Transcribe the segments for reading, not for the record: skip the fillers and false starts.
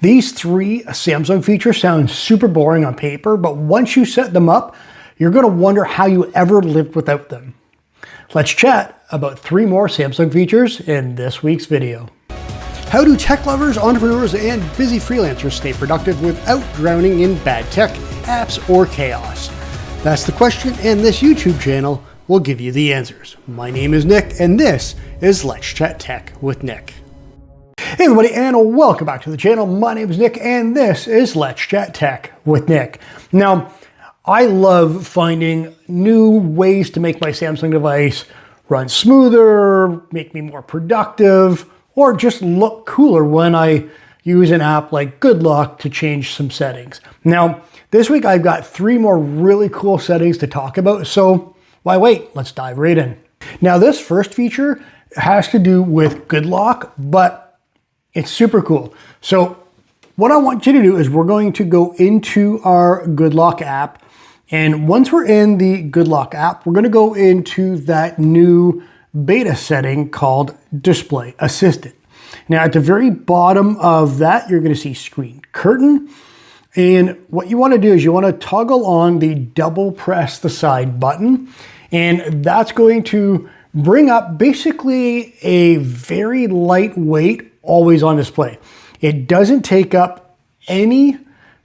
These three Samsung features sound super boring on paper, but once you set them up, you're going to wonder how you ever lived without them. Let's chat about 3 more Samsung features in this week's video. How do tech lovers, entrepreneurs, and busy freelancers stay productive without drowning in bad tech, apps, or chaos? That's the question, and this YouTube channel will give you the answers. My name is Nick, and this is Let's Chat Tech with Nick. Hey everybody, and welcome back to the channel. My name is Nick, and this is Let's Chat Tech with Nick. Now, I love finding new ways to make my Samsung device run smoother, make me more productive, or just look cooler when I use an app like Good Luck to change some settings. Now, this week I've got 3 more really cool settings to talk about, so why wait? Let's dive right in. Now, this first feature has to do with Good Luck, but it's super cool. So what I want you to do is we're going to go into our Good Luck app. And once we're in the Good Luck app, we're going to go into that new beta setting called Display Assistant. Now at the very bottom of that, you're going to see Screen Curtain. And what you want to do is you want to toggle on the double press the side button. And that's going to bring up basically a very lightweight always on display. It doesn't take up any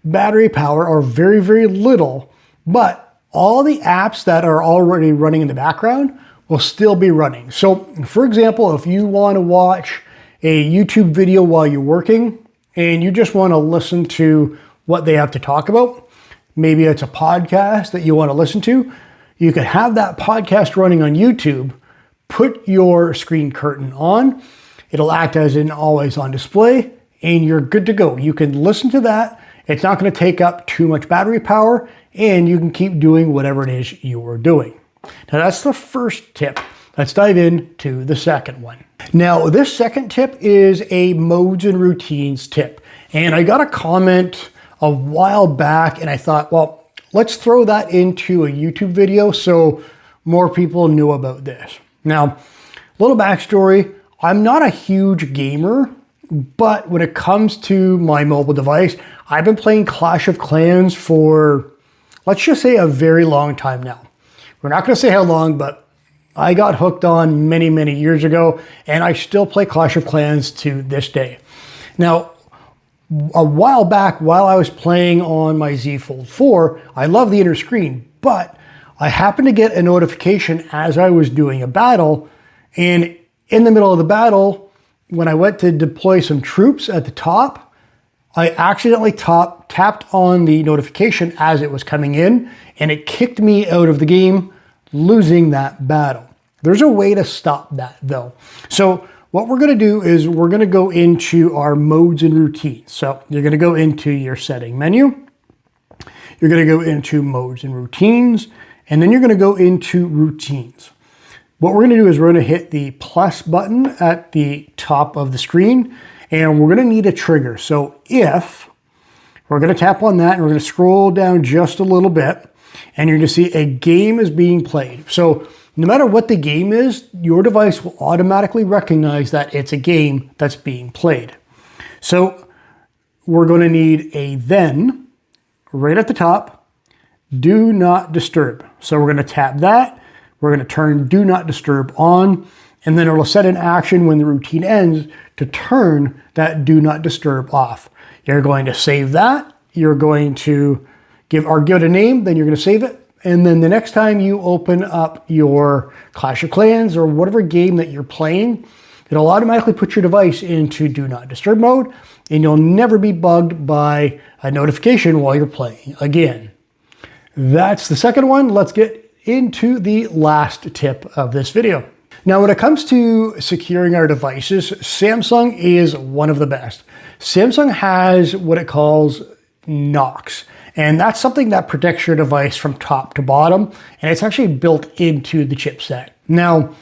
battery power or very, very little, but all the apps that are already running in the background will still be running. So for example, if you want to watch a YouTube video while you're working and you just want to listen to what they have to talk about, maybe it's a podcast that you want to listen to, you can have that podcast running on YouTube, put your Screen Curtain on, it'll act as an always on display, and you're good to go. You can listen to that. It's not going to take up too much battery power, and you can keep doing whatever it is you are doing. Now that's the first tip. Let's dive into the second one. Now this second tip is a modes and routines tip. And I got a comment a while back and I thought, well, let's throw that into a YouTube video so more people knew about this. Now, a little backstory. I'm not a huge gamer, but when it comes to my mobile device, I've been playing Clash of Clans for, let's just say, a very long time now. We're not going to say how long, but I got hooked on many, many years ago, and I still play Clash of Clans to this day. Now, a while back, while I was playing on my Z Fold 4, I love the inner screen, but I happened to get a notification as I was doing a battle, and in the middle of the battle, when I went to deploy some troops at the top, I accidentally tapped on the notification as it was coming in, and it kicked me out of the game, losing that battle. There's a way to stop that though. So what we're going to do is we're going to go into our modes and routines. So you're going to go into your setting menu. You're going to go into modes and routines, and then you're going to go into routines. What we're going to do is we're going to hit the plus button at the top of the screen, and we're going to need a trigger. So if we're going to tap on that, and we're going to scroll down just a little bit, and you're going to see a game is being played. So no matter what the game is, your device will automatically recognize that it's a game that's being played. So we're going to need a then right at the top, do not disturb. So we're going to tap that. We're going to turn Do Not Disturb on, and then it will set an action when the routine ends to turn that Do Not Disturb off. You're going to save that. You're going to give it a name, then you're going to save it. And then the next time you open up your Clash of Clans or whatever game that you're playing, it'll automatically put your device into Do Not Disturb mode, and you'll never be bugged by a notification while you're playing again. That's the second one. Let's get into the last tip of this video. Now, when it comes to securing our devices, Samsung is one of the best. Samsung has what it calls Knox, and that's something that protects your device from top to bottom, and it's actually built into the chipset. Now,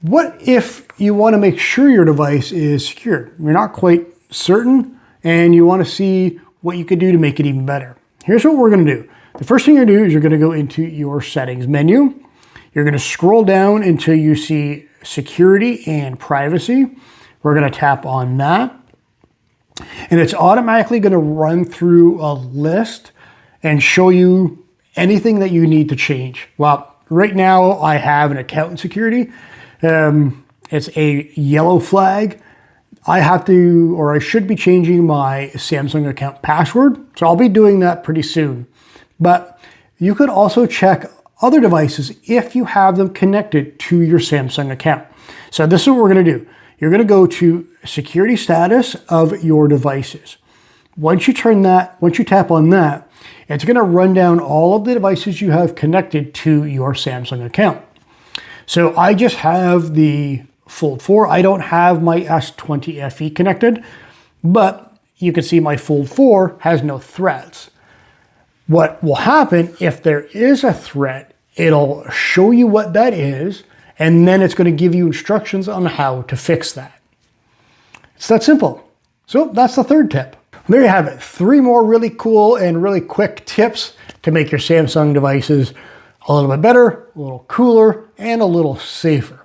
what if you want to make sure your device is secure? You're not quite certain, and you want to see what you could do to make it even better. Here's what we're going to do. The first thing you're going to do is you're going to go into your settings menu. You're going to scroll down until you see security and privacy. We're going to tap on that. And it's automatically going to run through a list and show you anything that you need to change. Well, right now I have an account in security. It's a yellow flag. I have to, or I should be changing my Samsung account password. So I'll be doing that pretty soon. But you could also check other devices if you have them connected to your Samsung account. So this is what we're going to do. You're going to go to security status of your devices. Once you tap on that, it's going to run down all of the devices you have connected to your Samsung account. So I just have the Fold 4. I don't have my S20 FE connected, but you can see my Fold 4 has no threats. What will happen if there is a threat, it'll show you what that is, and then it's going to give you instructions on how to fix that. It's that simple. So that's the third tip. There you have it. 3 more really cool and really quick tips to make your Samsung devices a little bit better, a little cooler, and a little safer.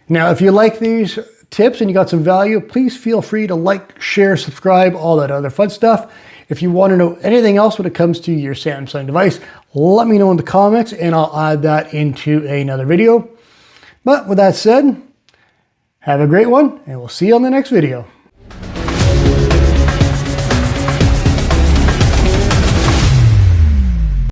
Now, if you like these tips and you got some value, please feel free to like, share, subscribe, all that other fun stuff. If you want to know anything else when it comes to your Samsung device, let me know in the comments and I'll add that into another video. But with that said, have a great one and we'll see you on the next video.